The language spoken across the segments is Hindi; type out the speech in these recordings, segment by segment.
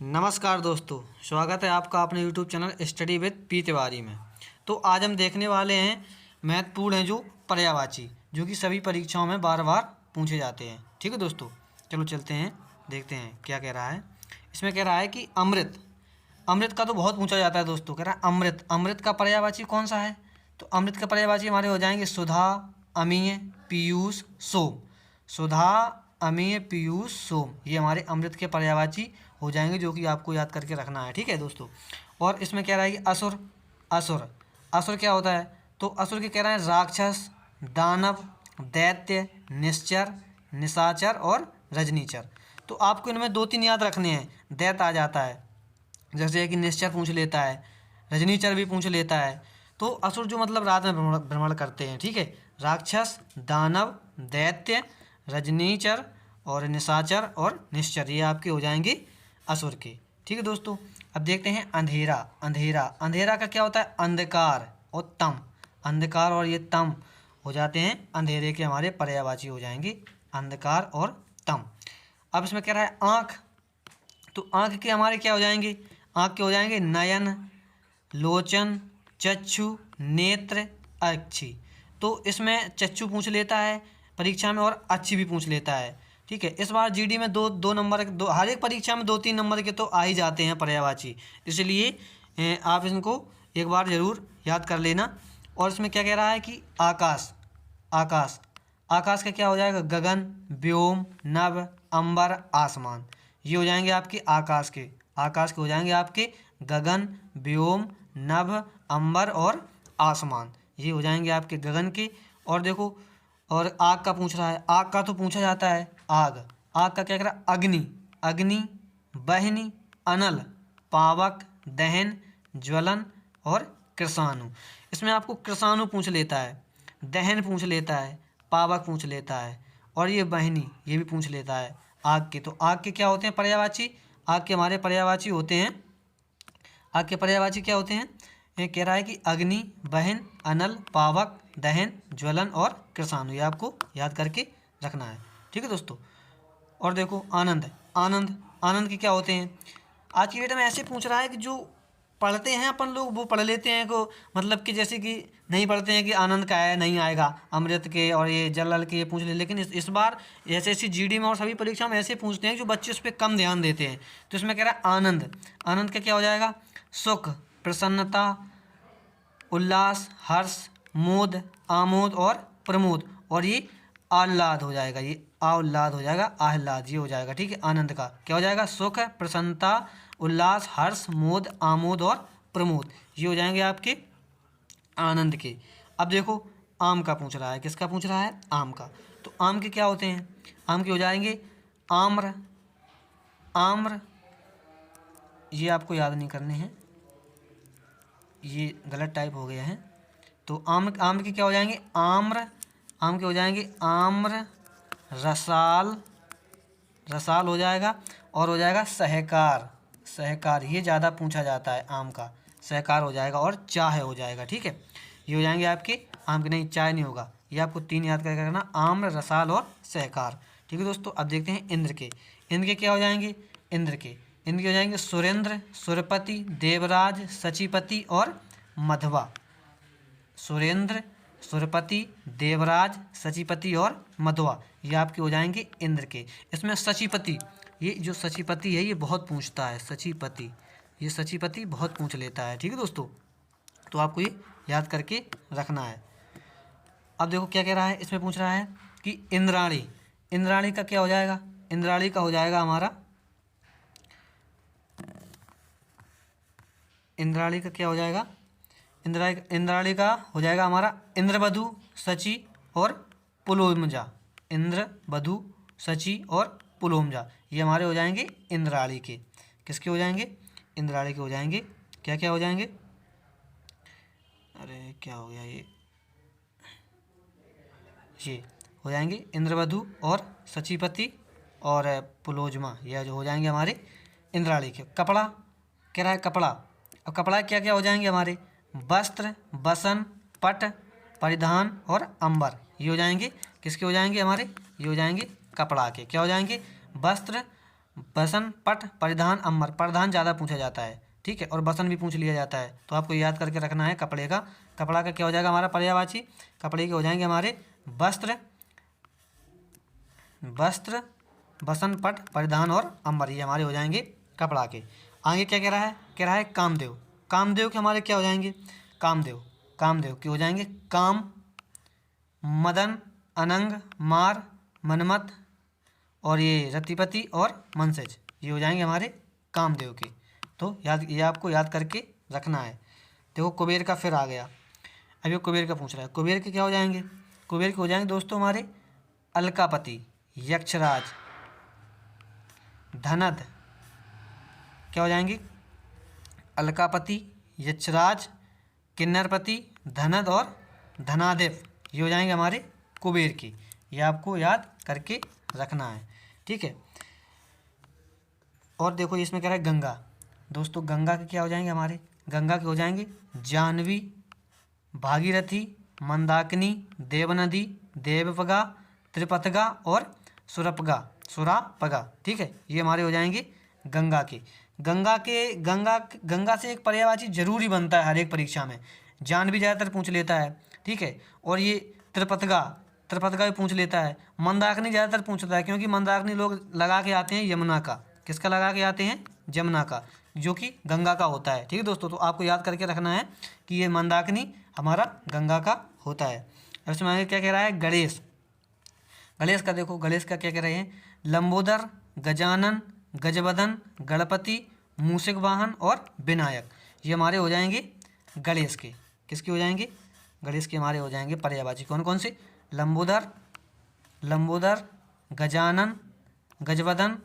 नमस्कार दोस्तों, स्वागत है आपका अपने YouTube channel study with P Tiwari में। तो आज हम देखने वाले हैं महत्वपूर्ण हैं जो पर्यायवाची, जो कि सभी परीक्षाओं में बार बार पूछे जाते हैं। ठीक है दोस्तों, चलो चलते हैं, देखते हैं क्या कह रहा है। इसमें कह रहा है कि अमृत, अमृत का तो बहुत पूछा जाता है दोस्तों। कह रहा है अमृत, अमृत का पर्यायवाची कौन सा है? तो अमृत का पर्यायवाची हमारे हो जाएंगे सुधा, अमीय, पीयूष, सोम। सुधा, अमीय, पीयूष, सोम, ये हमारे अमृत के पर्यायवाची हो जाएंगे, जो कि आपको याद करके रखना है। ठीक है दोस्तों। और इसमें कह रहा है कि असुर, असुर, असुर क्या होता है? तो असुर के कह रहा है राक्षस, दानव, दैत्य, निश्चर, निशाचर और रजनीचर। तो आपको इनमें दो तीन याद रखने हैं। दैत्य आ जाता है, जैसे कि निश्चर पूछ लेता है, रजनीचर भी पूछ लेता है। तो असुर जो मतलब रात में भ्रमण करते हैं। ठीक है, राक्षस, दानव, दैत्य, रजनीचर और निशाचर और निश्चर, ये आपके हो जाएंगे असुर के। ठीक है दोस्तों। अब देखते हैं अंधेरा, अंधेरा, अंधेरा का क्या होता है? अंधकार और तम, अंधकार और ये तम हो जाते हैं अंधेरे के हमारे पर्यायवाची हो जाएंगे, अंधकार और तम। अब इसमें कह रहा है आँख, तो आँख के हमारे क्या हो जाएंगे? आँख के हो जाएंगे नयन, लोचन, चक्षु, नेत्र, अक्षि। तो इसमें चक्षु पूछ लेता है परीक्षा में और अक्षि भी पूछ लेता है। ठीक है, इस बार जीडी में दो नंबर, दो हर एक परीक्षा में 2-3 नंबर के तो आ ही जाते हैं पर्यायवाची, इसलिए आप इनको एक बार ज़रूर याद कर लेना। और इसमें क्या कह रहा है कि आकाश, आकाश, आकाश का क्या हो जाएगा? गगन, व्योम, नभ, अंबर, आसमान, ये हो जाएंगे आपके आकाश के। आकाश के हो जाएंगे आपके गगन, व्योम, नभ, अंबर और आसमान, ये हो जाएंगे आपके गगन के। और देखो, और आग का पूछ रहा है, आग का तो पूछा जाता है आग, आग का क्या कह रहा है? अग्नि, अग्नि, बहनी, अनल, पावक, दहन, ज्वलन और कृषाणु। इसमें आपको कृषाणु पूछ लेता है, दहन पूछ लेता है, पावक पूछ लेता है और ये बहनी, ये भी पूछ लेता है आग के। तो आग के क्या होते हैं पर्यायवाची? आग के हमारे पर्यायवाची होते हैं, आग के पर्यायवाची क्या होते हैं? ये कह रहा है कि अग्नि, बहन, अनल, पावक, दहन, ज्वलन और कृषाणु, ये आपको याद करके रखना है। ठीक है दोस्तों। और देखो आनंद, आनंद, आनंद के क्या होते हैं? आज की डेट में ऐसे पूछ रहा है कि जो पढ़ते हैं अपन लोग वो पढ़ लेते हैं को, मतलब कि जैसे कि नहीं पढ़ते हैं कि आनंद का है, नहीं आएगा, अमृत के और ये जल के ये पूछ ले। लेकिन इस बार ऐसी जीडी में और सभी परीक्षा में ऐसे पूछते हैं जो बच्चे उस पर कम ध्यान देते हैं। तो इसमें कह रहा है आनंद, आनंद का क्या हो जाएगा? सुख, प्रसन्नता, उल्लास, हर्ष, मोद, आमोद और प्रमोद, और ये आह्लाद हो जाएगा, ये आह्लाद हो जाएगा, आह्लाद ये हो जाएगा। ठीक है, आनंद का क्या हो जाएगा? सुख, प्रसन्नता, उल्लास, हर्ष, मोद, आमोद और प्रमोद, ये हो जाएंगे आपके आनंद के। अब देखो आम का पूछ रहा है, किसका पूछ रहा है? आम का। तो आम के क्या होते हैं? आम के हो जाएंगे आम्र, आम्र, ये आपको याद नहीं करने हैं, ये गलत टाइप हो गया है। तो आम, आम के क्या हो जाएंगे? आम्र, आम के हो जाएंगे आम्र, रसाल, रसाल हो जाएगा, और हो जाएगा सहकार, सहकार, ये ज़्यादा पूछा जाता है आम का, सहकार हो जाएगा, और चाय हो जाएगा। ठीक है, ये हो जाएंगे आपके आम के, नहीं चाय नहीं होगा, ये आपको 3 याद करके रखना, आम्र, रसाल और सहकार। ठीक है दोस्तों। अब देखते हैं इंद्र के, इंद्र के क्या हो जाएंगे? इंद्र के, इंद्र के हो जाएंगे सुरेंद्र, सुरपति, देवराज, सचिपति और मधवा। सुरेंद्र, सुरपति, देवराज, सचिपति और मधवा, ये आपके हो जाएंगे इंद्र के। इसमें सचिपति, ये जो सचिपति है ये बहुत पूछता है, सचिपति, ये सचिपति बहुत पूछ लेता है। ठीक है दोस्तों, तो आपको ये याद करके रखना है। अब देखो क्या कह रहा है, इसमें पूछ रहा है कि इंद्राणी, इंद्राणी का क्या हो जाएगा? इंद्राणी का हो जाएगा हमारा, इंद्राणी का क्या हो जाएगा? इंद्राणी का हो जाएगा हमारा इंद्रवधु, सची और पुलोमजा, इंद्रवधु, सची और पुलोमजा, ये हमारे हो जाएंगे इंद्राणी के। किसके हो जाएंगे? इंद्राणी के हो जाएंगे। क्या क्या हो जाएंगे? अरे क्या हो गया, ये हो जाएंगे इंद्रवधु और सचिपति और पुलोजमा, यह जो हो जाएंगे हमारे इंद्राणी के। कपड़ा कह रहा है, कपड़ा, अब कपड़ा क्या क्या हो जाएंगे हमारे? वस्त्र, बसन, पट, परिधान और अंबर, ये हो जाएंगे किसके हो जाएंगे हमारे? ये हो जाएंगे कपड़ा के। क्या हो जाएंगे? वस्त्र, बसन, पट, परिधान, अम्बर। परिधान ज़्यादा पूछा जाता है, ठीक है, और बसन भी पूछ लिया जाता है। तो आपको याद करके रखना है कपड़े का। कपड़ा का क्या हो जाएगा हमारा पर्यायवाची? कपड़े के हो जाएंगे हमारे वस्त्र, वस्त्र, बसन, पट, परिधान और अम्बर, ये हमारे हो जाएंगे कपड़ा के। आगे क्या कह रहा है? कह रहा है कामदेव। कामदेव के हमारे क्या हो जाएंगे? कामदेव, कामदेव के हो जाएंगे काम, मदन, अनंग, मार, मनमत और ये रतिपति और मनसेज, ये हो जाएंगे हमारे कामदेव के। तो ये आपको याद करके रखना है। देखो कुबेर का फिर आ गया। अब ये कुबेर का पूछ रहा है। कुबेर के क्या हो जाएंगे? कुबेर के हो जाएंगे दोस्तों हमारे अलकापति, यक्षराज, धनद, क्या हो जाएंगे? अलकापति, यक्षराज, किन्नरपति, धनद और धनादेव, ये हो जाएंगे हमारे कुबेर के। ये आपको याद करके रखना है, ठीक है। और देखो इसमें कह रहा है गंगा। दोस्तों गंगा के क्या हो जाएंगे हमारे? गंगा के हो जाएंगे जाह्नवी, भागीरथी, मंदाकिनी, देवनदी, देवपगा, त्रिपथगा और सुरापगा, ठीक है। ये हमारे हो जाएंगे गंगा के। गंगा से एक पर्यायवाची जरूरी बनता है हर एक परीक्षा में। जाह्नवी ज़्यादातर पूछ लेता है, ठीक है, और ये त्रिपथगा भी पूछ लेता है। मंदाकिनी ज़्यादातर पूछता है, क्योंकि मंदाकिनी लोग लगा के आते हैं यमुना का। किसका लगा के आते हैं? यमुना का, जो कि गंगा का होता है, ठीक है दोस्तों। तो आपको याद करके रखना है कि ये मंदाकिनी हमारा गंगा का होता है। अब इसमें आगे क्या कह रहा है? गणेश। गणेश का देखो, गणेश का क्या कह रहे हैं? लंबोदर, गजानन, गजवदन, गणपति, मूषक वाहन और विनायक, ये हमारे हो जाएंगे गणेश के। किसके हो जाएंगे? गणेश के हमारे हो जाएंगे पर्यायवाची। कौन कौन से? लंबोदर, गजानन, गजवदन,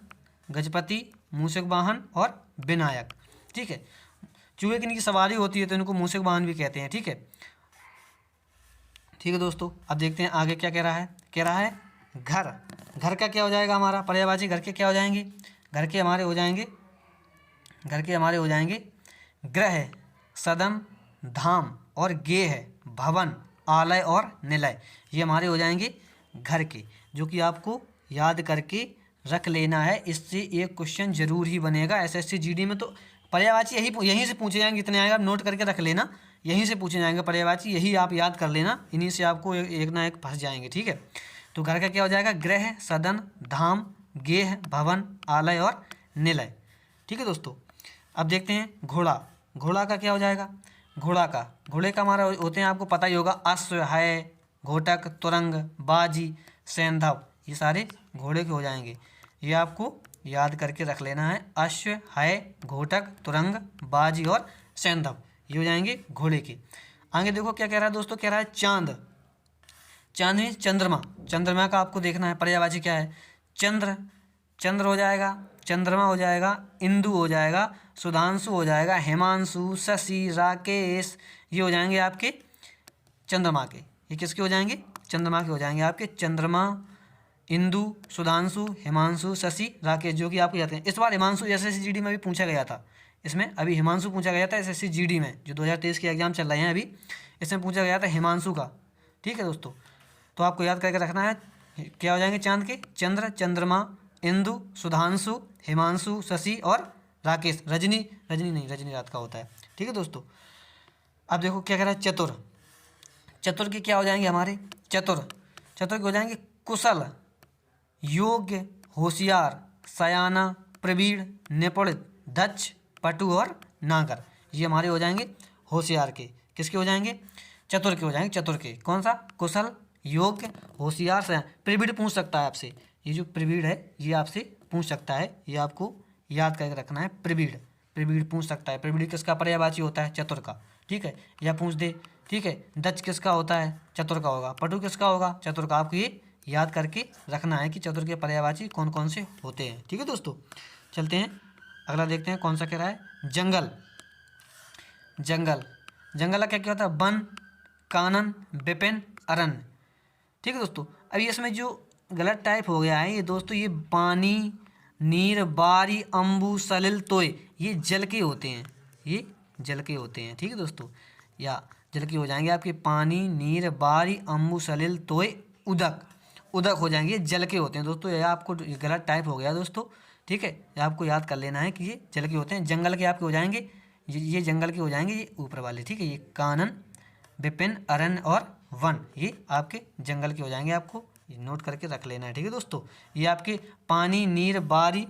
गजपति, मूषक वाहन और विनायक, ठीक है। चूहे की इनकी सवारी होती है तो इनको मूषक वाहन भी कहते हैं, ठीक है, ठीक है दोस्तों। अब देखते हैं आगे क्या कह रहा है। कह रहा है घर। घर का क्या हो जाएगा हमारा पर्यायवाची? घर के क्या हो जाएंगे? घर के हमारे हो जाएंगे गृह, सदन, धाम और गेह, भवन, आलय और निलय, ये हमारे हो जाएंगे घर के, जो कि आपको याद करके रख लेना है। इससे एक क्वेश्चन जरूर ही बनेगा एसएससी जीडी में। तो पर्यायवाची यहीं से पूछे जाएंगे। जितने आएगा आप नोट करके रख लेना, यहीं से पूछे जाएंगे पर्यायवाची, यही आप याद कर लेना। इन्हीं से आपको एक ना एक फंस जाएंगे, ठीक है। तो घर का क्या हो जाएगा? गृह, सदन, धाम, गेह, भवन, आलय और निलय, ठीक है दोस्तों। अब देखते हैं घोड़ा। घोड़ा का क्या हो जाएगा? घोड़े का हमारा होते हैं, आपको पता ही होगा, अश्व, है, घोटक, तुरंग, बाजी, सैंधव, ये सारे घोड़े के हो जाएंगे। ये आपको याद करके रख लेना है। अश्व, है, घोटक, तुरंग, बाजी और सैंधव, ये हो जाएंगे घोड़े के। आगे देखो क्या कह रहा है दोस्तों? कह रहा है चांद। चांद मीन्स चंद्रमा। चंद्रमा का आपको देखना है पर्यायवाची क्या है? चंद्र हो जाएगा, चंद्रमा हो जाएगा, इंदु हो जाएगा, सुधांशु हो जाएगा, हिमांशु, शशि, राकेश, ये हो जाएंगे आपके चंद्रमा के। ये किसके हो जाएंगे? चंद्रमा के हो जाएंगे आपके। चंद्रमा, इंदु, सुधांशु, हिमांशु, शशि, राकेश, जो कि आपको जाते हैं। इस बार हिमांशु एसएससी जीडी में भी पूछा गया था। इसमें अभी हिमांशु पूछा गया था एसएससी जीडी में, जो 2023 के एग्जाम चल रहे हैं अभी, इसमें पूछा गया था हिमांशु का, ठीक है दोस्तों। तो आपको याद करके रखना है क्या हो जाएंगे चांद के? चंद्र, चंद्रमा, इंदु, सुधांशु, हिमांशु, शशि और राकेश। रजनी नहीं, रजनी रात का होता है, ठीक है दोस्तों। अब देखो क्या कह रहा है? चतुर के क्या हो जाएंगे हमारे? चतुर के हो जाएंगे कुशल, योग्य, होशियार, सयाना, प्रवीण, निपुण, दक्ष, पटु और नागर, ये हमारे हो जाएंगे होशियार के। किसके हो जाएंगे? चतुर के हो जाएंगे। चतुर के कौन सा? कुशल, योग्य, होशियार, सयाना। प्रवीण पूछ सकता है आपसे, ये जो प्रवीण है ये आपसे पूछ सकता है, ये आपको याद करके रखना है। प्रवीण पूछ सकता है। प्रवीण किसका पर्यायवाची होता है? चतुर का, ठीक है, या पूछ दे, ठीक है। दक्ष किसका होता है? चतुर का होगा। पटु किसका होगा? चतुर का। आपको ये याद करके रखना है कि चतुर के पर्यायवाची कौन कौन से होते हैं, ठीक है दोस्तों। चलते हैं अगला, देखते हैं कौन सा कह रहा है। जंगल का क्या क्या होता है? वन, कानन, विपिन, अरण्य, ठीक है दोस्तों। अभी इसमें जो गलत टाइप हो गया है ये दोस्तों, ये पानी, नीर, बारी, अम्बु, सलिल, तोय, ये जल के होते हैं, ये जल के होते हैं, ठीक है दोस्तों। या जल के हो जाएंगे आपके पानी, नीर, बारी, अम्बु, सलिल, तोय, उदक हो जाएंगे, ये जल के होते हैं दोस्तों। यह आपको गलत टाइप हो गया दोस्तों, ठीक है, ये आपको याद कर लेना है कि ये जल के होते हैं। जंगल के आपके हो जाएंगे, ये जंगल के हो जाएंगे, ये ऊपर वाले, ठीक है। ये कानन, विपिन, अरण्य और वन, ये आपके जंगल के हो जाएंगे। आपको ये नोट करके रख लेना है, ठीक है दोस्तों। ये आपके पानी, नीर, बारी,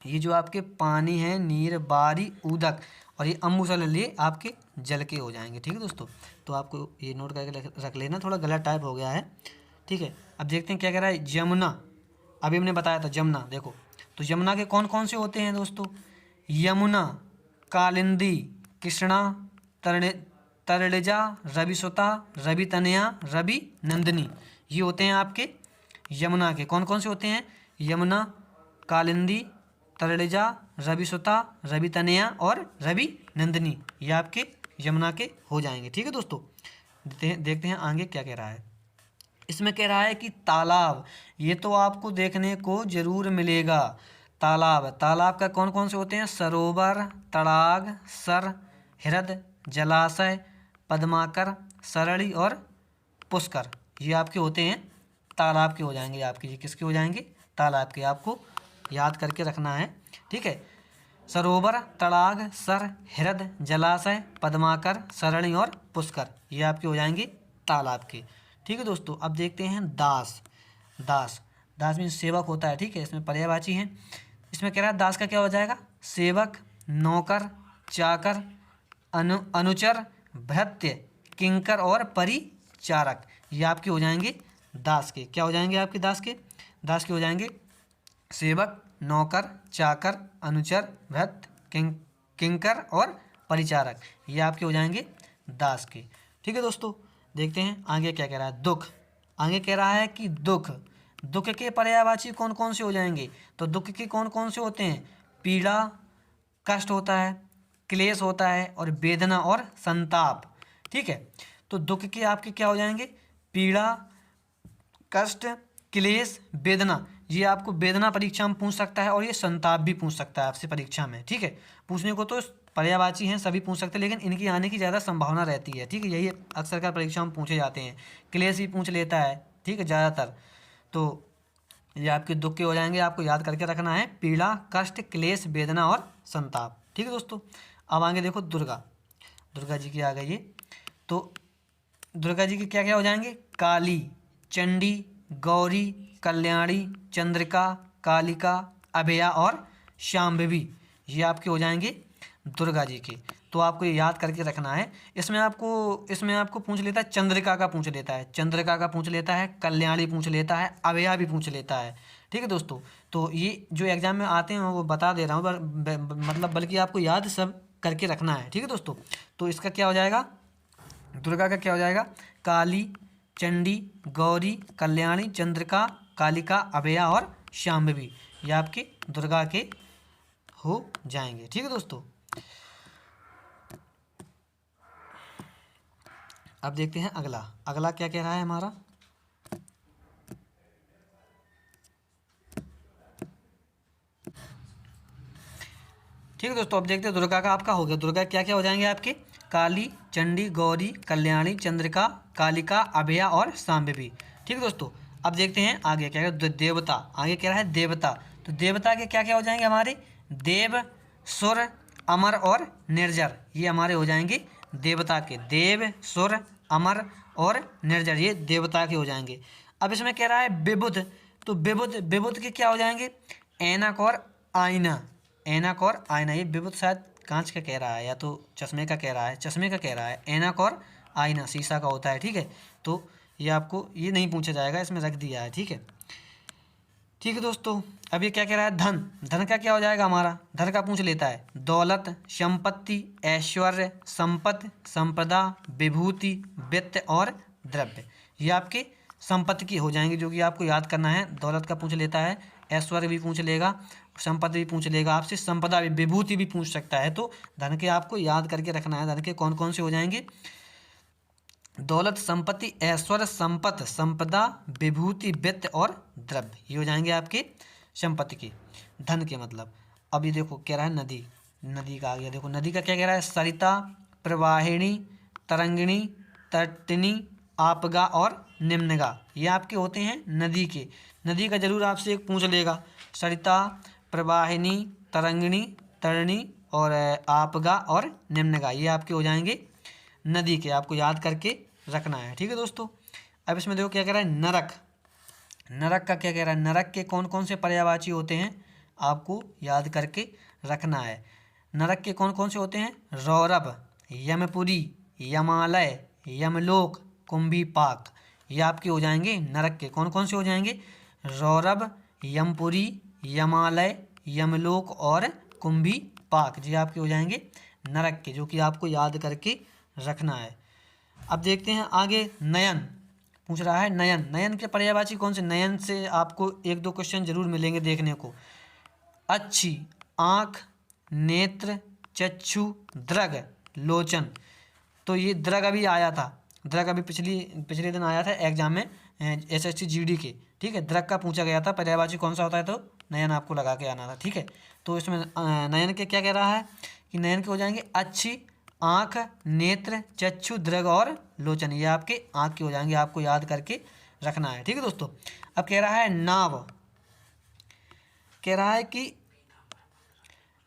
ये जो आपके पानी है, नीर, बारी, उदक और ये अम्बुसल, ये आपके जल के हो जाएंगे, ठीक है दोस्तों। तो आपको ये नोट करके रख लेना। थोड़ा गलत टाइप हो गया है, ठीक है। अब देखते हैं क्या कह रहा है। जमुना, अभी हमने बताया था जमुना, देखो तो जमुना के कौन कौन से होते हैं दोस्तों। यमुना, कालिंदी, कृष्णा, तरणिजा, रविसुता, रवि तनया, रवि नंदिनी, ये होते हैं आपके यमुना के। कौन कौन से होते हैं। यमुना, कालिंदी, तरणिजा, रविसुता, रवि तनया और रवि नंदिनी, ये आपके यमुना के हो जाएंगे, ठीक है दोस्तों। देखते हैं आगे क्या कह रहा है। इसमें कह रहा है कि तालाब, ये तो आपको देखने को जरूर मिलेगा। तालाब, तालाब का कौन कौन से होते हैं। सरोवर, तड़ाग, सर, हृद, जलाशय, पद्माकर, सरली और पुष्कर, ये आपके होते हैं तालाब के हो जाएंगे आपके। ये किसके हो जाएंगे। तालाब के। आपको याद करके रखना है, ठीक है। सरोवर, तड़ाग, सर, हृद, जलाशय, पद्माकर, सरणी और पुष्कर, ये आपके हो जाएंगे तालाब के, ठीक है दोस्तों। अब देखते हैं दास। दास, दास मीन्स सेवक होता है, ठीक है। इसमें पर्यायवाची हैं। इसमें कह रहा है दास का क्या हो जाएगा। सेवक, नौकर, चाकर, अनुचर, भृत्य, किंकर और परिचारक, ये आपके हो जाएंगे दास के। क्या हो जाएंगे आपके दास के। दास के हो जाएंगे सेवक, नौकर, चाकर, अनुचर, भृत्य, किंकर और परिचारक, ये आपके हो जाएंगे दास के, ठीक है दोस्तों। देखते हैं आगे क्या कह रहा है। दुख, आगे कह रहा है कि दुख, दुख के पर्यायवाची कौन कौन से हो जाएंगे। तो दुख के कौन कौन से होते हैं। पीड़ा, कष्ट होता है, क्लेश होता है और वेदना और संताप, ठीक है। तो दुख के आपके क्या हो जाएंगे। पीड़ा, कष्ट, क्लेश, वेदना, ये आपको वेदना परीक्षा में पूछ सकता है और ये संताप भी पूछ सकता है आपसे परीक्षा में, ठीक है। पूछने को तो पर्यायवाची हैं, सभी पूछ सकते हैं, लेकिन इनकी आने की ज़्यादा संभावना रहती है, ठीक है। यही अक्सर कर परीक्षा में पूछे जाते हैं। क्लेश भी पूछ लेता है, ठीक है, ज़्यादातर। तो ये आपके दुख के हो जाएंगे। आपको याद करके रखना है। पीड़ा, कष्ट, क्लेश, वेदना और संताप, ठीक है दोस्तों। अब आगे देखो दुर्गा, दुर्गा जी की आ गई ये। तो दुर्गा जी के क्या क्या हो जाएंगे। काली, चंडी, गौरी, कल्याणी, चंद्रिका, कालिका, अभया और शांभवी, ये आपके हो जाएंगे दुर्गा जी के। तो आपको ये याद करके रखना है। इसमें आपको पूछ लेता है चंद्रिका का, पूछ लेता है चंद्रिका का, पूछ लेता है कल्याणी, पूछ लेता है अभया भी पूछ लेता है, ठीक है दोस्तों। तो ये जो एग्जाम में आते हैं वो बता दे रहा हूँ, मतलब बल्कि आपको याद सब करके रखना है, ठीक है दोस्तों। तो इसका क्या हो जाएगा। दुर्गा का क्या हो जाएगा। काली, चंडी, गौरी, कल्याणी, चंद्रिका, कालिका, अभया और शांभवी, ये आपके दुर्गा के हो जाएंगे, ठीक है दोस्तों। अब देखते हैं अगला। अगला क्या कह रहा है हमारा। ठीक है दोस्तों, अब देखते हैं दुर्गा का आपका हो गया। दुर्गा क्या क्या हो जाएंगे आपके। काली, चंडी, गौरी, कल्याणी, चंद्रिका, कालिका, अभया और शांभवी, ठीक है दोस्तों। अब देखते हैं आगे क्या है। देवता, आगे क्या है देवता। तो देवता के क्या क्या हो जाएंगे हमारे। देव, सुर, अमर और निर्जर, ये हमारे हो जाएंगे देवता के। देव, सुर, अमर और निर्जर, ये देवता के हो जाएंगे। अब इसमें कह रहा है विबुध। तो विबुध के क्या हो जाएंगे। ऐनक और आईना, ऐनक और आईना, ये विबुध शायद कांच का कह रहा है या तो चश्मे का कह रहा है, चश्मे का कह रहा है। ऐनक और आईना शीशा का होता है, ठीक है। तो ये आपको ये नहीं पूछा जाएगा, इसमें रख दिया है, ठीक है। ठीक है दोस्तों, अब ये क्या कह रहा है। धन, धन का क्या हो जाएगा हमारा। धन का पूछ लेता है दौलत, संपत्ति, ऐश्वर्य, संपत्ति, संपदा, विभूति, वित्त और द्रव्य, ये आपके संपत्ति की हो जाएंगे, जो कि आपको याद करना है। दौलत का पूछ लेता है, ऐश्वर्य भी पूछ लेगा, संपत्ति भी पूछ लेगा आपसे, संपदा भी, विभूति भी पूछ सकता है। तो धन के आपको याद करके रखना है। धन के कौन कौन से हो जाएंगे। दौलत, संपत्ति, ऐश्वर्य, संपत्ति, संपदा, विभूति, वित्त और द्रव्य, ये हो जाएंगे आपके संपत्ति के, धन के मतलब। अब ये देखो कह रहा है नदी, नदी का आ गया। देखो नदी का क्या कह रहा है। सरिता, प्रवाहिणी, तरंगिणी, तटिनी, आपगा और निम्नगा, ये आपके होते हैं नदी के। नदी का जरूर आपसे एक पूछ लेगा। सरिता, प्रवाहिनी, तरंगिणी, तरणि और आपगा और निम्नगा, ये आपके हो जाएंगे नदी के। आपको याद करके रखना है, ठीक है दोस्तों। अब इसमें देखो क्या कह रहा है, नरक। नरक का क्या कह रहा है, नरक के कौन कौन से पर्यायवाची होते हैं आपको याद करके रखना है। नरक के कौन कौन से होते हैं, रौरव, यमपुरी, यमालय, यमलोक, कुंभीपाक, ये आपके हो जाएंगे नरक के। कौन कौन से हो जाएंगे, रौरव, यमपुरी, यमालय, यमलोक और कुंभीपाक, ये आपके हो जाएंगे नरक के, जो कि आपको याद करके रखना है। अब देखते हैं आगे, नयन पूछ रहा है। नयन, नयन के पर्यायवाची कौन से, नयन से आपको एक दो क्वेश्चन जरूर मिलेंगे देखने को। अच्छी, आँख, नेत्र, चक्षु, दृग, लोचन। तो ये दृग अभी आया था, दृग अभी पिछले दिन आया था एग्जाम में SST GD के, ठीक है। दृग का पूछा गया था, पर्यायवाची कौन सा होता है, तो नयन आपको लगा के आना था, ठीक है। तो इसमें नयन के क्या कह रहा है कि नयन के हो जाएंगे अच्छी, आँख, नेत्र, चक्षु, दृग और लोचन, ये आपके आँख के हो जाएंगे, आपको याद करके रखना है, ठीक है दोस्तों। अब कह रहा है नाव, कह रहा है कि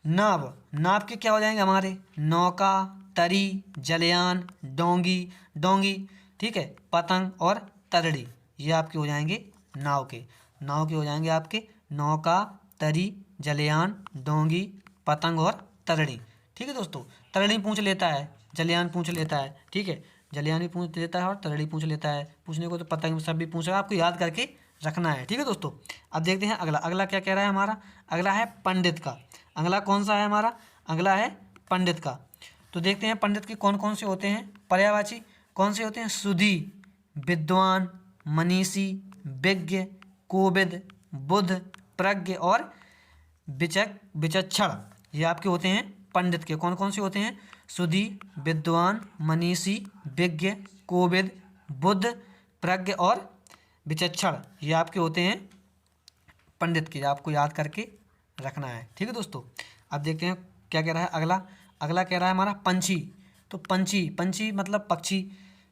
नाव, नाव के क्या हो जाएंगे हमारे, नौका, तरी, जलयान, डोंगी, डोंगी, ठीक है, पतंग और तरड़ी, ये आपके हो जाएंगे नाव के। नाव के हो जाएंगे आपके नौका, तरी, जलयान, डोंगी, पतंग और तरड़ी, ठीक है दोस्तों। तरड़ी पूछ लेता है, जलयान पूछ लेता है, ठीक है, जलयान भी पूछ लेता है और तरड़ी पूछ लेता है, पूछने को तो पतंग सब भी पूछेगा, आपको याद करके रखना है, ठीक है दोस्तों। अब देखते हैं अगला, अगला क्या कह रहा है हमारा, अगला है पंडित का। अगला कौन सा है हमारा, अगला है पंडित का। तो देखते हैं पंडित के कौन कौन से होते हैं पर्यायवाची, कौन से होते हैं, सुधी, विद्वान, मनीषी, विज्ञ, कोविद, बुद्ध, प्रज्ञ और विचक्षण, ये आपके होते हैं पंडित के। कौन कौन से होते हैं, सुधी, विद्वान, मनीषी, विज्ञ, कोविद, बुद्ध, प्रज्ञ और विचक्षण, ये आपके होते हैं पंडित के, आपको याद करके रखना है, ठीक है दोस्तों। अब देखते हैं क्या कह रहा है अगला, अगला कह रहा है हमारा पंछी। तो पंछी, पंछी मतलब पक्षी,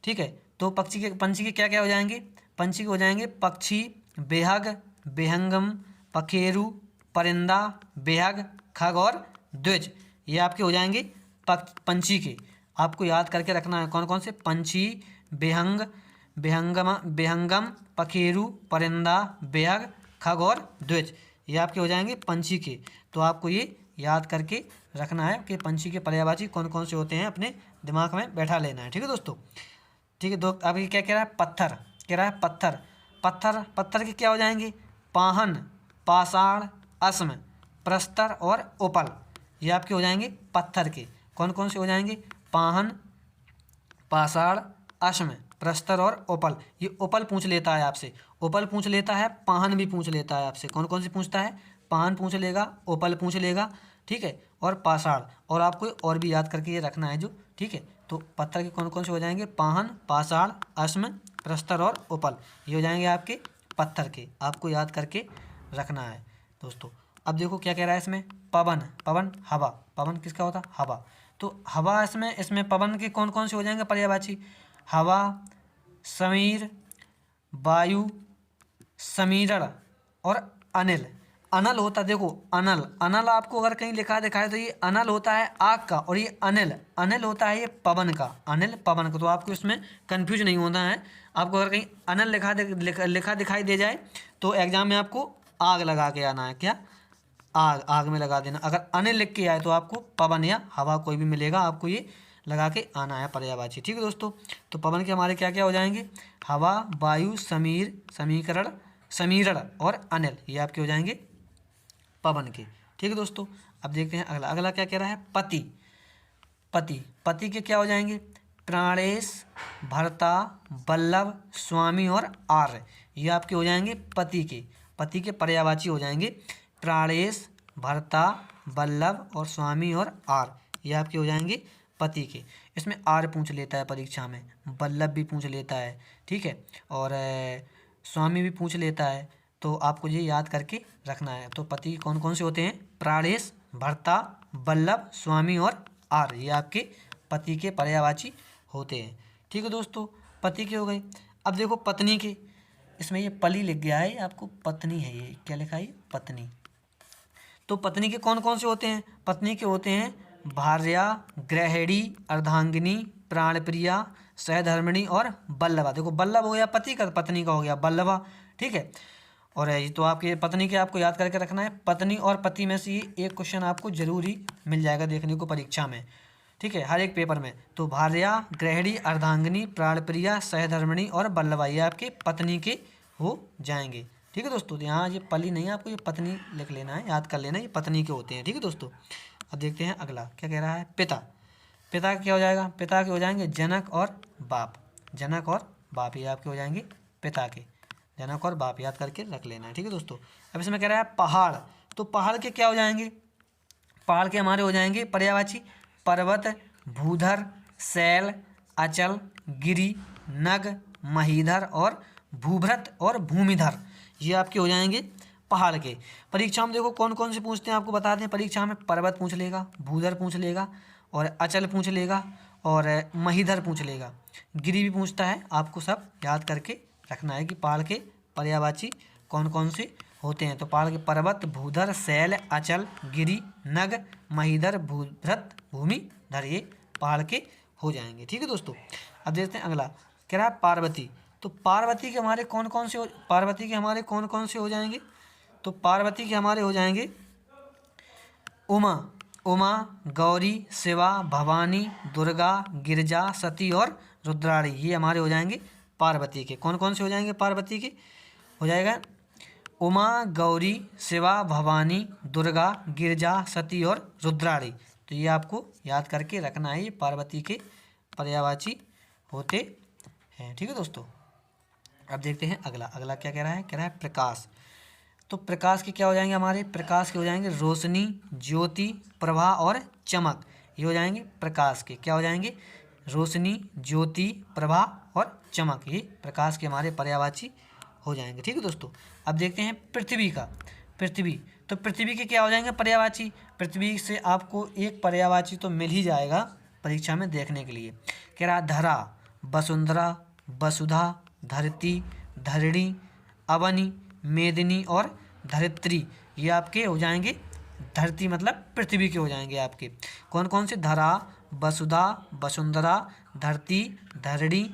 ठीक है। तो पंछी के क्या क्या हो जाएंगे, पंछी के हो जाएंगे पक्षी, बेहग, बेहंगम, पखेरु, परिंदा, बेहग, खग और द्विज, ये आपके हो जाएंगे पंछी के। आपको याद करके रखना है कौन कौन से, पंछी, बेहंग, बेहंगम, पखेरु, परिंदा, बेहग, खग और द्विज, ये आपके हो जाएंगे पंछी के। तो आपको ये याद करके रखना है कि पंछी के पर्यायवाची कौन कौन से होते हैं, अपने दिमाग में बैठा लेना है, ठीक है दोस्तों। ठीक है दोस्त, अभी क्या कह रहा है, पत्थर, कह रहा है पत्थर। पत्थर, पत्थर के क्या हो जाएंगे, पाहन, पाषाण, अस्म, प्रस्तर और उपल, ये आपके हो जाएंगे पत्थर के। कौन कौन से हो जाएंगे, पाहन, पाषाण, अस्म, प्रस्तर और उपल। ये उपल पूछ लेता है आपसे, उपल पूछ लेता है, पाहन भी पूछ लेता है आपसे। कौन कौन से पूछता है, पाहन पूछ लेगा, उपल पूछ लेगा, ठीक है, और पाषाण, और आपको और भी याद करके ये रखना है जो, ठीक है। तो पत्थर के कौन कौन से हो जाएंगे, पाहन, पाषाण, अस्म, प्रस्तर और उपल, ये हो जाएंगे आपके पत्थर के, आपको याद करके रखना है दोस्तों। अब देखो क्या कह रहा है इसमें, पवन, पवन हवा, पवन किसका होता, हवा। तो हवा, इसमें पवन के कौन कौन से हो जाएंगे पर्यायवाची, हवा, समीर, वायु, समीरण और अनिल। अनल होता है, देखो अनल, अनल आपको अगर कहीं लिखा दिखाए तो ये अनल होता है आग का, और ये अनिल, अनिल होता है ये पवन का, अनिल पवन का। तो आपको इसमें कंफ्यूज नहीं होना है। आपको अगर कहीं अनल लिखा दिखाई दे जाए तो एग्जाम में आपको आग लगा के आना है, क्या, आग, आग में लगा देना। अगर अनिल लिख के आए तो आपको पवन या हवा कोई भी मिलेगा, आपको ये लगा के आना है पर्यायवाची, ठीक है दोस्तों। तो पवन के हमारे क्या क्या हो जाएंगे, हवा, वायु, समीर, समीकरण, समीरण और अनिल, ये आपके हो जाएंगे पवन के, ठीक है दोस्तों। अब देखते हैं अगला, अगला क्या कह रहा है, पति, पति, पति के क्या हो जाएंगे, प्राणेश, भर्ता, वल्लभ, स्वामी और आर्य, ये आपके हो जाएंगे पति के। पति के पर्यायवाची हो जाएंगे प्राणेश, भर्ता, वल्लभ और स्वामी और आर्य, ये आपके हो जाएंगे पति के। इसमें आर्य पूछ लेता है परीक्षा में, वल्लभ भी पूछ लेता है, ठीक है, और स्वामी भी पूछ लेता है। तो आपको ये याद करके रखना है। तो पति कौन कौन से होते हैं, प्राणेश, भर्ता, वल्लभ, स्वामी और आर्य, ये आपके पति के पर्यायवाची होते हैं, ठीक है दोस्तों। पति के हो गए। अब देखो पत्नी के, इसमें ये पली लिख गया है, आपको पत्नी है, ये क्या लिखा है, पत्नी। तो पत्नी के कौन कौन से होते हैं? पत्नी के होते हैं भार्या, गृहिणी, अर्धांगिनी, प्राणप्रिया, सहधर्मिणी और बल्लभा। देखो बल्लभ हो गया पति का, पत्नी का हो गया बल्लभा, ठीक है। और ये तो आपके पत्नी के आपको याद करके रखना है। पत्नी और पति में से ये एक क्वेश्चन आपको जरूर ही मिल जाएगा देखने को परीक्षा में, ठीक है, हर एक पेपर में। तो भार्या, गृहिणी, अर्धांगिनी, प्राणप्रिया, सहधर्मिणी और बल्लभा ये आपके पत्नी के हो जाएंगे, ठीक है दोस्तों। तो यहाँ ये पली नहीं है, आपको ये पत्नी लिख लेना है, याद कर लेना, ये पत्नी के होते हैं, ठीक है दोस्तों। अब देखते हैं अगला क्या कह रहा है। पिता, पिता क्या हो जाएगा? पिता के हो जाएंगे जनक और बाप, जनक और बाप ये आपके हो जाएंगे पिता के, जनक और बाप याद करके रख लेना है, ठीक है दोस्तों। अब इसमें कह रहा है पहाड़, तो पहाड़ के क्या हो जाएंगे? पहाड़ के हमारे हो जाएंगे पर्यायवाची पर्वत, भूधर, शैल, अचल, गिरि, नग, महीधर और भूभृत और भूमिधर ये आपके हो जाएंगे पहाड़ के। परीक्षा में देखो कौन कौन से पूछते हैं आपको बता दें। परीक्षा में पर्वत पूछ लेगा, भूधर पूछ लेगा और अचल पूछ लेगा और महीधर पूछ लेगा, गिरि भी पूछता है। आपको सब याद करके रखना है कि पहाड़ के पर्यायवाची कौन कौन से होते हैं। तो पहाड़ के पर्वत, भूधर, शैल, अचल, गिरि, नग, महीधर, भूभृत, भूमिधर ये पहाड़ के हो जाएंगे, ठीक है दोस्तों। अब देखते हैं अगला कह रहा है पार्वती, तो पार्वती के हमारे कौन कौन से पार्वती के हमारे कौन कौन से हो जाएंगे? तो पार्वती के हमारे हो जाएंगे उमा, उमा, गौरी, शिवा, भवानी, दुर्गा, गिरजा, सती और रुद्राणी ये हमारे हो जाएंगे पार्वती के। कौन कौन से हो जाएंगे पार्वती के? हो जाएगा उमा, गौरी, शिवा, भवानी, दुर्गा, गिरजा, सती और रुद्राणी। तो ये आपको याद करके रखना है, ये पार्वती के पर्यायवाची होते हैं, ठीक है दोस्तों। अब देखते हैं अगला, अगला क्या कह रहा है? कह रहा है प्रकाश, तो प्रकाश के क्या हो जाएंगे हमारे? प्रकाश के हो जाएंगे रोशनी, ज्योति, प्रभा और चमक ये हो जाएंगे प्रकाश के। क्या हो जाएंगे? रोशनी, ज्योति, प्रभा और चमक ये प्रकाश के हमारे पर्यायवाची हो जाएंगे, ठीक है दोस्तों। अब देखते हैं पृथ्वी का, पृथ्वी, तो पृथ्वी के क्या हो जाएंगे पर्यायवाची? पृथ्वी से आपको एक पर्यायवाची तो मिल ही जाएगा परीक्षा में देखने के लिए। कह रहा धरा, वसुंधरा, वसुधा, धरती, धरणी, अवनी, मेदिनी और धरित्री ये आपके हो जाएंगे धरती मतलब पृथ्वी के हो जाएंगे आपके। कौन कौन से? धरा, वसुधा, वसुंधरा, धरती, धरणी,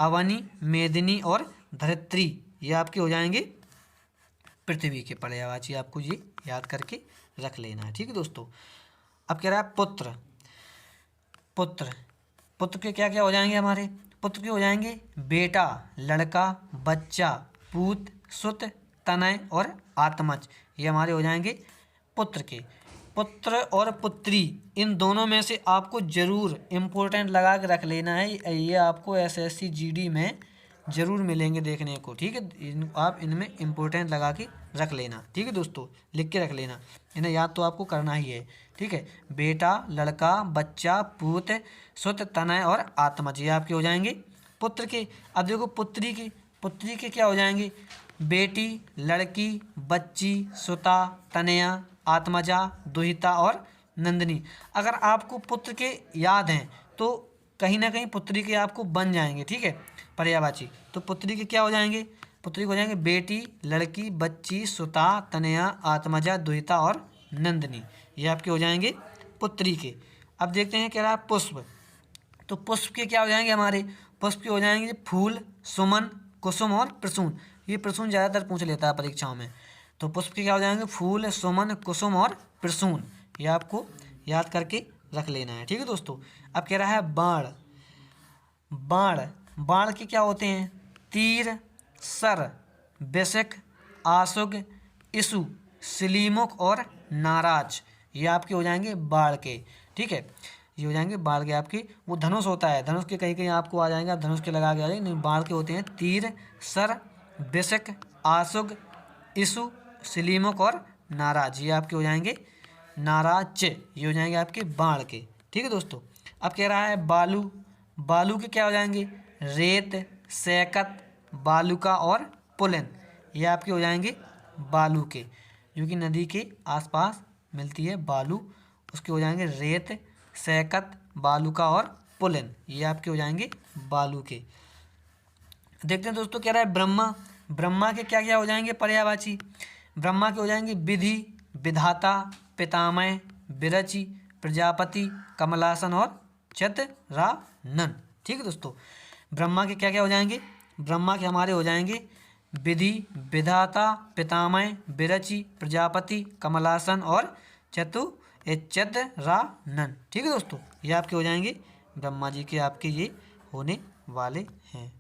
अवनी, मेदिनी और धरित्री ये आपके हो जाएंगे पृथ्वी के पर्यायवाची। आपको ये याद करके रख लेना है, ठीक है दोस्तों। अब कह रहा है पुत्र, पुत्र, पुत्र के क्या क्या हो जाएंगे हमारे? पुत्र के हो जाएंगे बेटा, लड़का, बच्चा, पूत, सुत, तनय और आत्मज ये हमारे हो जाएंगे पुत्र के। पुत्र और पुत्री इन दोनों में से आपको जरूर इम्पोर्टेंट लगा के रख लेना है, ये आपको एसएससी जीडी में जरूर मिलेंगे देखने को, ठीक है। आप इनमें इम्पोर्टेंट लगा के रख लेना, ठीक है दोस्तों, लिख के रख लेना, इन्हें याद तो आपको करना ही है, ठीक है। बेटा, लड़का, बच्चा, पूत, सुत, तनय और आत्मज ये आपके हो जाएंगे पुत्र के। अब देखो पुत्री के, पुत्री के क्या हो जाएंगे? बेटी, लड़की, बच्ची, सुता, तनया, आत्मजा, दुहिता और नंदिनी। अगर आपको पुत्र के याद हैं तो कहीं ना कहीं पुत्री के आपको बन जाएंगे, ठीक है, पर्यायवाची। तो पुत्री के क्या हो जाएंगे? पुत्री के हो जाएंगे बेटी, लड़की, बच्ची, सुता, तनया, आत्मजा, दुहिता और नंदिनी ये आपके हो जाएंगे पुत्री के। अब देखते हैं क्या रहा पुष्प, तो पुष्प के क्या हो जाएंगे हमारे? पुष्प के हो जाएंगे फूल, सुमन, कुसुम और प्रसून ये प्रसून ज़्यादातर पूछ लेता है परीक्षाओं में। तो पुष्प के क्या हो जाएंगे? फूल, सुमन, कुसुम और प्रसून ये आपको याद करके रख लेना है, ठीक है दोस्तों। अब कह रहा है बाण, बाण, बाण के क्या होते हैं? तीर, सर, बेशक, आशुग, इसु, सिलीमुख और नाराज ये आपके हो जाएंगे बाण के, ठीक है, ये हो जाएंगे बाण के आपके। वो धनुष होता है, धनुष के कहीं कहीं आपको आ जाएंगे, आप धनुष के लगा के आ जाएंगे, नहीं बाण के होते हैं तीर, सर, बेशक, आशुग, इसु, सिलीमुख और नाराज ये आपके हो जाएंगे नाराज ये हो जाएंगे आपके बाण के, ठीक है दोस्तों। अब कह रहा है बालू, बालू के क्या हो जाएंगे? रेत, सैकत, बालुका और पुलिन ये आपके हो जाएंगे बालू के, जो कि नदी के आसपास मिलती है बालू, उसके हो जाएंगे रेत, सैकत, बालुका और पुलिन ये आपके हो जाएंगे बालू के। देखते हैं दोस्तों, कह रहा है ब्रह्मा, ब्रह्मा के क्या क्या हो जाएंगे पर्यायवाची? ब्रह्मा के हो जाएंगे विधि, विधाता, पितामह, विरचि, प्रजापति, कमलासन और चतुरानन। ठीक है दोस्तों। ब्रह्मा के क्या क्या हो जाएंगे? ब्रह्मा के हमारे हो जाएंगे विधि, विधाता, पितामह, विरचि, प्रजापति, कमलासन और चतुरानन। ठीक है दोस्तों, ये आपके हो जाएंगे ब्रह्मा जी के, आपके ये होने वाले हैं।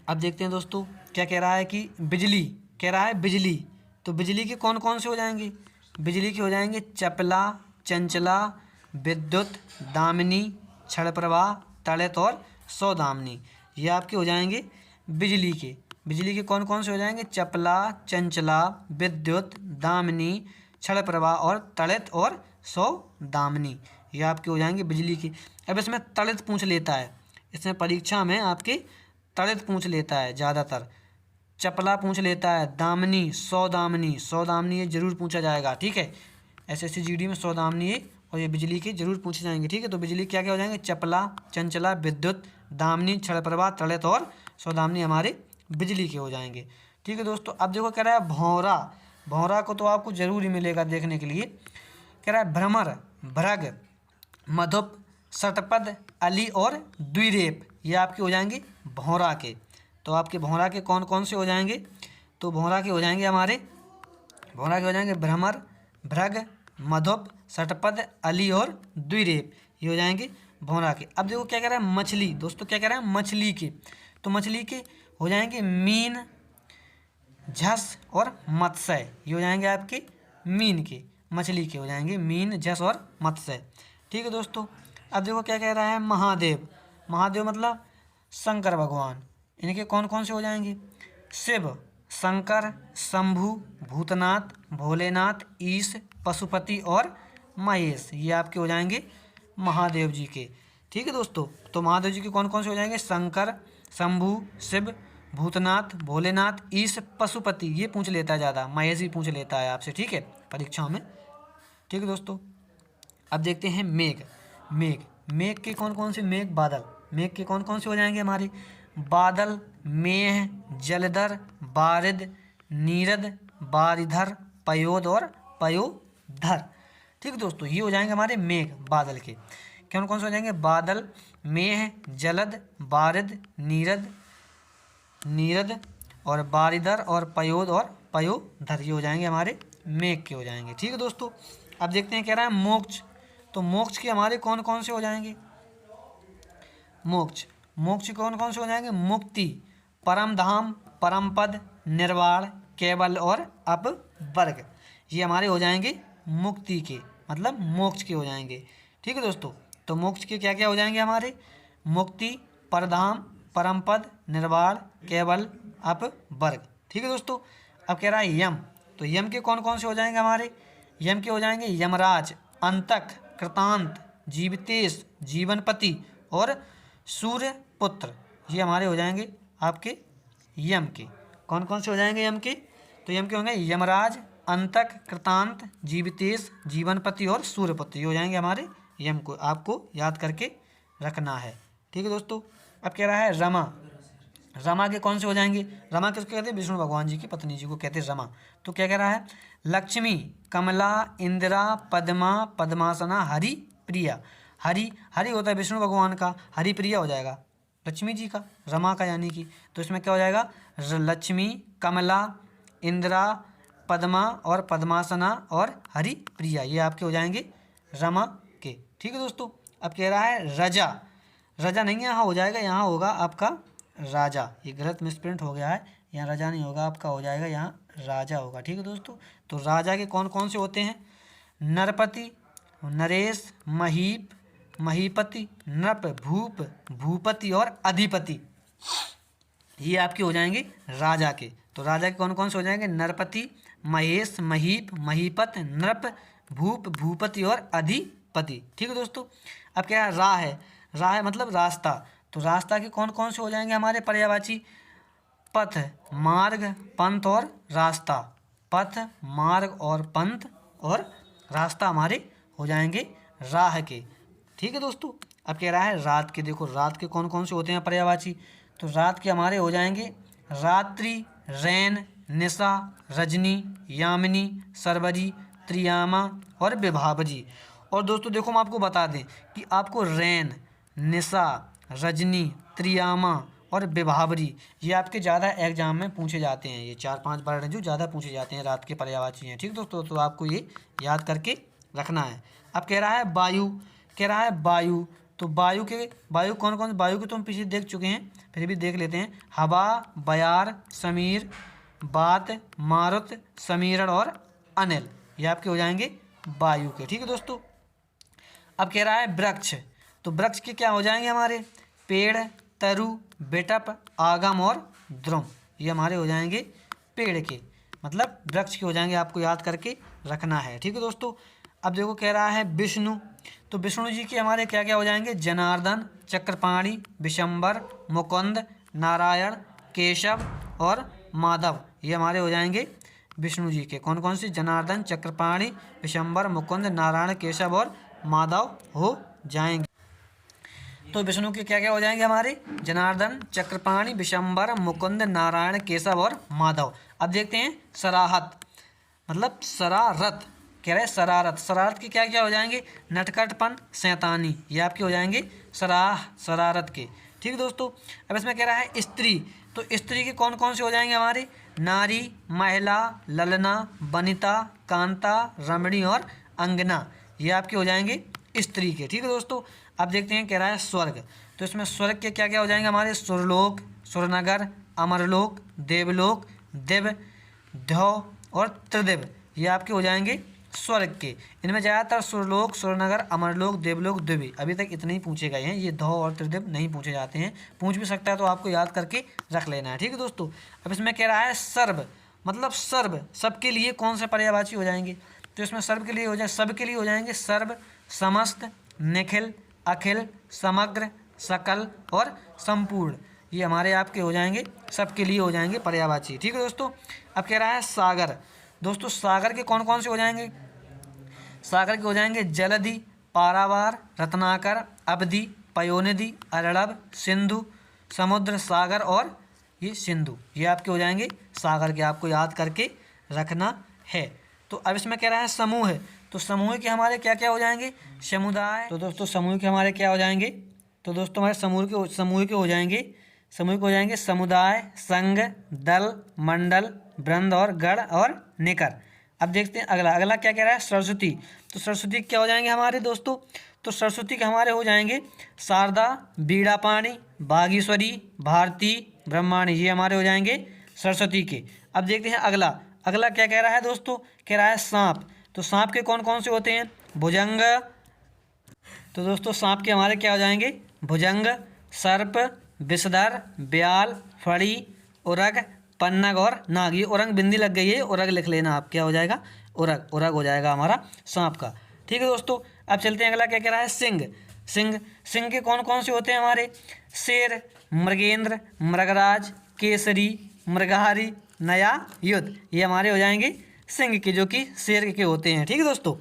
अब देखते हैं दोस्तों क्या कह रहा है कि बिजली, कह रहा है बिजली, तो बिजली के कौन कौन से हो जाएंगे? बिजली के हो जाएंगे चपला, चंचला, विद्युत, दामिनी, क्षणप्रभा, तड़ित और सौदामिनी। ये आपके हो जाएंगे बिजली के। बिजली के कौन कौन से हो जाएंगे? चपला, चंचला, विद्युत, दामिनी, क्षणप्रभा और तड़ित और सौदामिनी। ये आपके हो जाएंगे बिजली के। अब इसमें तड़ित पूछ लेता है, इसमें परीक्षा में आपके तड़ित पूछ लेता है ज़्यादातर। चपला पूछ लेता है, दामिनी, सौदामिनी, सौदामिनी ये जरूर पूछा जाएगा। ठीक है, एसएससी जीडी में सौदामिनी ये और ये बिजली के जरूर पूछे जाएंगे। ठीक है, तो बिजली क्या क्या हो जाएंगे? चपला, चंचला, विद्युत, दामिनी, क्षणप्रभा, तड़ित और सौदामिनी हमारे बिजली के हो जाएंगे। ठीक है दोस्तों। अब देखो कह रहा है भौरा, भौरा को तो आपको जरूर ही मिलेगा देखने के लिए। कह रहा है भ्रमर, भ्रग, मधुप, षटपद, अली और द्विरेप। ये आपके हो जाएंगे भौरा के। तो आपके भौरा के कौन कौन से हो जाएंगे? तो भौरा के हो जाएंगे हमारे, भौरा के हो जाएंगे भ्रमर, भ्रग, मधुप, षटपद, अली और द्विरेप। ये हो जाएंगे भौरा के। अब देखो क्या कह रहा है मछली, दोस्तों क्या कह रहा है मछली के, तो मछली के हो जाएंगे मीन, झस और मत्स्य। ये हो जाएंगे आपके मीन के, मछली के हो जाएंगे मीन, झस और मत्स्य। ठीक है दोस्तों। अब देखो क्या कह रहा है महादेव, महादेव मतलब शंकर भगवान। इनके कौन कौन से हो जाएंगे? शिव, शंकर, शंभु, भूतनाथ, भोलेनाथ, ईश, पशुपति और महेश। ये आपके हो जाएंगे महादेव जी के। ठीक है दोस्तों। तो महादेव जी के कौन कौन से हो जाएंगे? शंकर, शंभु, शिव, भूतनाथ, भोलेनाथ, ईश, पशुपति। ये पूछ लेता है ज़्यादा, महेश भी पूछ लेता है आपसे। ठीक है, परीक्षाओं में। ठीक है दोस्तों। अब देखते हैं मेघ, मेघ, मेघ के कौन कौन से? मेघ, बादल, मेघ के कौन कौन से हो जाएंगे हमारे? बादल, मेह, जलधर, बारिद, नीरद, बारिधर, पयोद और पयोधर। ठीक है दोस्तों, ये हो जाएंगे हमारे मेघ, बादल के। कौन कौन से हो जाएंगे? बादल, मेह, जलद, बारिद, नीरद, नीरद और बारिधर और पयोद और पयोधर। ये हो जाएंगे हमारे मेघ के हो जाएंगे। ठीक है दोस्तों। अब देखते हैं कह रहा है मोक्ष, तो मोक्ष के हमारे कौन कौन से हो जाएंगे? मोक्ष, मोक्ष कौन कौन से हो जाएंगे? मुक्ति, परम धाम, परम पद, निर्वाण, केवल और अपवर्ग। ये हमारे हो जाएंगे मुक्ति के, मतलब मोक्ष के हो जाएंगे। ठीक है दोस्तों। तो मोक्ष के क्या क्या हो जाएंगे हमारे? मुक्ति, परधाम, परम पद, निर्वाण, केवल, अपवर्ग। ठीक है दोस्तों। अब कह रहा है यम, तो यम के कौन कौन से हो जाएंगे हमारे? यम के हो जाएंगे यमराज, अंतक, कृतांत, जीवतेश, जीवनपति और सूर्यपुत्र। ये हमारे हो जाएंगे आपके यम के। कौन कौन से हो जाएंगे यम के? तो यम के होंगे यमराज, अंतक, कृतांत, जीवतेश, जीवनपति और सूर्यपुत्र। ये हो जाएंगे हमारे यम को, आपको याद करके रखना है। ठीक है दोस्तों। अब कह रहा है रमा, रमा के कौन से हो जाएंगे? रमा किसको कहते हैं? विष्णु भगवान जी की पत्नी जी को कहते हैं रमा। तो क्या कह रहा है? लक्ष्मी, कमला, इंदिरा, पद्मा, पद्मासना, हरि प्रिया। हरि, हरि होता है विष्णु भगवान का, हरि प्रिया हो जाएगा लक्ष्मी जी का, रमा का यानी कि। तो इसमें क्या हो जाएगा? लक्ष्मी, कमला, इंदिरा, पद्मा और पद्मासना और हरि प्रिया। ये आपके हो जाएंगे रमा के। ठीक है दोस्तों। अब कह रहा है रजा, रजा नहीं यहाँ हो जाएगा, यहाँ होगा आपका राजा। ये गलत मिसप्रिंट हो गया है, यहाँ रजा नहीं होगा, आपका हो जाएगा यहाँ राजा होगा। ठीक है दोस्तों। तो राजा के कौन कौन से होते हैं? नरपति, नरेश, महीप, महीपति, नृप, भूप, भूपति और अधिपति। ये आपके हो जाएंगे राजा के। तो राजा के कौन कौन से हो जाएंगे? नरपति, महेश, महीप, महीपत, नृप, भूप, भूपति और अधिपति। ठीक है दोस्तों। अब क्या है? राह है, राह है मतलब रास्ता। तो रास्ता के कौन कौन से हो जाएंगे हमारे पर्यायवाची? पथ, मार्ग, पंथ और रास्ता। पथ, मार्ग और पंथ और रास्ता हमारे हो जाएंगे राह के। ठीक है दोस्तों। अब कह रहा है रात के। देखो रात के कौन कौन से होते हैं पर्यायवाची? तो रात के हमारे हो जाएंगे रात्रि, रैन, निशा, रजनी, यामिनी, सरवरी, त्रियामा और विभावरी। और दोस्तों देखो हम आपको बता दें कि आपको रैन, निशा, रजनी, त्रियामा और विभावरी ये आपके ज़्यादा एग्जाम में पूछे जाते हैं। ये 4-5 वर्ड हैं जो ज़्यादा पूछे जाते हैं, रात के पर्यायवाची हैं। ठीक दोस्तों, तो आपको ये याद करके रखना है। अब कह रहा है वायु, कह रहा है वायु, तो वायु कौन कौन वायु के तो हम पीछे देख चुके हैं, फिर भी देख लेते हैं। हवा, बयार, समीर, बात, मारुत, समीरण और अनिल, ये आपके हो जाएंगे वायु के। ठीक है दोस्तों। अब कह रहा है वृक्ष, तो वृक्ष के क्या हो जाएंगे हमारे, पेड़, तरु, बेटप, आगम और द्रुम, ये हमारे हो जाएंगे पेड़ के, मतलब वृक्ष के हो जाएंगे, आपको याद करके रखना है। ठीक है दोस्तों। अब देखो कह रहा है विष्णु, तो विष्णु जी के हमारे क्या क्या हो जाएंगे, जनार्दन, चक्रपाणि, विशंबर, मुकुंद, नारायण, केशव और माधव, ये हमारे हो जाएंगे विष्णु जी के। कौन कौन से, जनार्दन, चक्रपाणि, विशंबर, मुकुंद, नारायण, केशव और माधव हो जाएंगे। तो विष्णु के क्या क्या हो जाएंगे हमारे, जनार्दन, चक्रपाणि, विशंबर, मुकुंद, नारायण, केशव और माधव। अब देखते हैं सराहत, मतलब शरारत, कह रहे हैं शरारत, शरारत के क्या क्या हो जाएंगे, नटखटपन, शैतानी, ये आपके हो जाएंगे शरारत के। ठीक है दोस्तों। अब इसमें कह रहा है स्त्री, तो स्त्री के कौन कौन से हो जाएंगे हमारे, नारी, महिला, ललना, वनिता, कांता, रमणी और अंगना, ये आपके हो जाएंगे स्त्री के। ठीक है दोस्तों। अब देखते हैं कह रहा है स्वर्ग, तो इसमें स्वर्ग के क्या क्या हो जाएंगे हमारे, सुरलोक, सुरनगर, अमरलोक, देवलोक, दिव, ध्व और त्रिदिव, ये आपके हो जाएंगे स्वर्ग के। इनमें ज़्यादातर सुरलोक, सुरनगर, अमरलोक, देवलोक, दिव्य, अभी तक इतने ही पूछे गए हैं, ये ध्व और त्रिदिव नहीं पूछे जाते हैं। पूछ भी सकता है तो आपको याद करके रख लेना है। ठीक है दोस्तों। अब इसमें कह रहा है सर्व, मतलब सर्व, सबके लिए कौन से पर्यायवाची हो जाएंगे, तो इसमें सर्व के लिए हो जाए, सब के लिए हो जाएंगे सर्व, समस्त, निखिल, अखिल, समग्र, सकल और संपूर्ण, ये हमारे आपके हो जाएंगे, सबके लिए हो जाएंगे पर्यायवाची। ठीक है दोस्तों। अब कह रहा है सागर, दोस्तों सागर के कौन कौन से हो जाएंगे, सागर के हो जाएंगे जलधि, पारावार, रत्नाकर, अवधि, पयोनिधि, अरड़ब, सिंधु, समुद्र, सागर और ये सिंधु, ये आपके हो जाएंगे सागर के, आपको याद करके रखना है। तो अब इसमें कह रहा है समूह, तो समूह के हमारे क्या क्या हो जाएंगे, समुदाय, तो दोस्तों समूह के हमारे क्या हो जाएंगे, तो दोस्तों हमारे समूह के हो जाएंगे समुदाय, संघ, दल, मंडल, वृंद और गण और निकर। अब देखते हैं अगला क्या कह रहा है, सरस्वती, तो सरस्वती क्या हो जाएंगे हमारे दोस्तों, तो सरस्वती के हमारे हो जाएंगे शारदा, बीड़ापाणी, बागेश्वरी, भारती, ब्रह्माणी, ये हमारे हो जाएंगे सरस्वती के। अब देखते हैं अगला क्या कह रहा है दोस्तों, कह रहा है सांप, तो सांप के कौन कौन से होते हैं, भुजंग, तो दोस्तों सांप के हमारे क्या हो जाएंगे, भुजंग, सर्प, विषधर, ब्याल, फड़ी, उरग, पन्नग और नाग, ये उरंग बिंदी लग गई है, उरग लिख लेना आप, क्या हो जाएगा, उरग हो जाएगा हमारा सांप का। ठीक है दोस्तों। अब चलते हैं अगला क्या कह रहा है, सिंह के कौन कौन से होते हैं हमारे, शेर, मृगेंद्र, मृगराज, केसरी, मृगहारी, नया, युद्ध, ये हमारे हो जाएंगे सिंह के, जो कि शेर के होते हैं। ठीक है दोस्तों।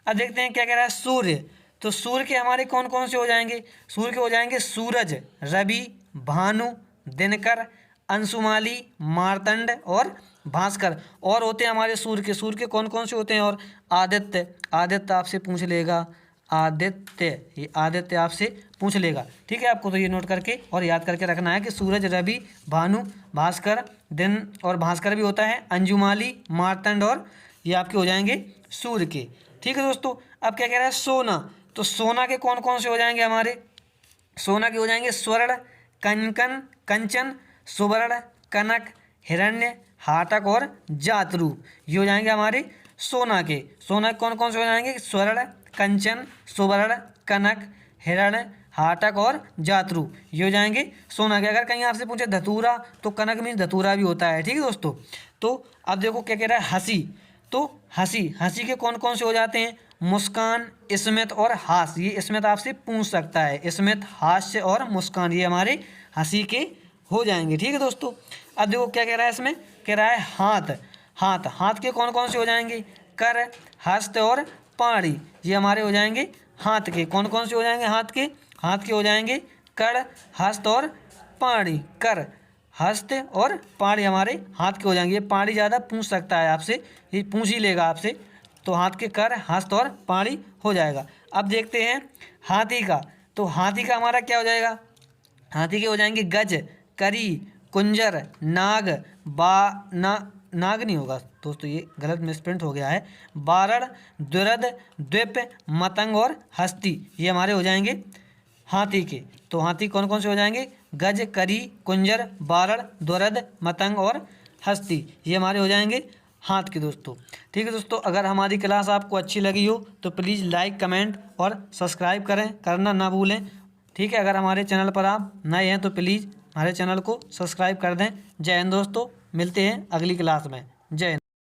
अब देखते हैं क्या कह रहा है, सूर्य, तो सूर्य के हमारे कौन कौन से हो जाएंगे, सूर्य के हो जाएंगे सूरज, रवि, भानु, दिनकर, अंशुमाली, मार्तंड और भास्कर, और होते हैं हमारे सूर्य के कौन कौन से होते हैं, और आदित्य आपसे पूछ लेगा, ये आदित्य आपसे पूछ लेगा। ठीक है, आपको तो ये नोट करके और याद करके रखना है कि सूरज, रवि, भानु, भास्कर, दिन और भास्कर भी होता है, अंजुमाली, मार्तंड और ये आपके हो जाएंगे सूर्य के। ठीक है दोस्तों। अब क्या कह रहा है, सोना, तो सोना के कौन कौन से हो जाएंगे हमारे, सोना के हो जाएंगे स्वर्ण, कंचन, सुवर्ण, कनक, हिरण्य, हाटक और जातरूप, ये हो जाएंगे हमारे सोना के। सोना के कौन कौन से हो जाएंगे, स्वर्ण, कंचन, सुवर्ण, कनक, हिरण्य, हाटक और जातरूप, ये हो जाएंगे सोना के। अगर कहीं आपसे पूछे धतूरा, तो कनक में धतूरा भी होता है। ठीक है दोस्तों। तो अब देखो क्या कह रहा है, हंसी, तो हंसी के कौन कौन से हो जाते हैं, मुस्कान, स्मित और हास्य, ये स्मित आपसे पूछ सकता है, स्मित, हास्य और मुस्कान, ये हमारे हंसी के हो जाएंगे। ठीक है दोस्तों। अब देखो क्या कह रहा है, इसमें कह रहा है हाथ के कौन कौन से हो जाएंगे, कर, हस्त और पाणी, ये हमारे हो जाएंगे हाथ के। कौन कौन से हो जाएंगे हाथ के हो जाएंगे कर, हस्त और पाणी, कर, हस्त और पाड़ी हमारे हाथ के हो जाएंगे। ये पाड़ी ज़्यादा पूछ सकता है आपसे, ये पूछ ही लेगा आपसे, तो हाथ के कर हस्त और पाड़ी हो जाएगा। अब देखते हैं हाथी का, तो हाथी का हमारा क्या हो जाएगा, हाथी के हो जाएंगे गज, करी, कुंजर, नाग, नाग नहीं होगा दोस्तों, ये गलत मिसप्रिंट हो गया है, बारड़, द्विरद, द्वीप, मतंग और हस्ती, ये हमारे हो जाएंगे हाथी के। तो हाथी कौन कौन से हो जाएंगे, गज, करी, कुंजर, बारड़, द्विरद, मतंग और हस्ती, ये हमारे हो जाएंगे हाथ के दोस्तों। ठीक है दोस्तों, अगर हमारी क्लास आपको अच्छी लगी हो तो प्लीज़ लाइक, कमेंट और सब्सक्राइब करना ना भूलें। ठीक है, अगर हमारे चैनल पर आप नए हैं तो प्लीज़ हमारे चैनल को सब्सक्राइब कर दें। जय हिंद दोस्तों, मिलते हैं अगली क्लास में। जय हिंद।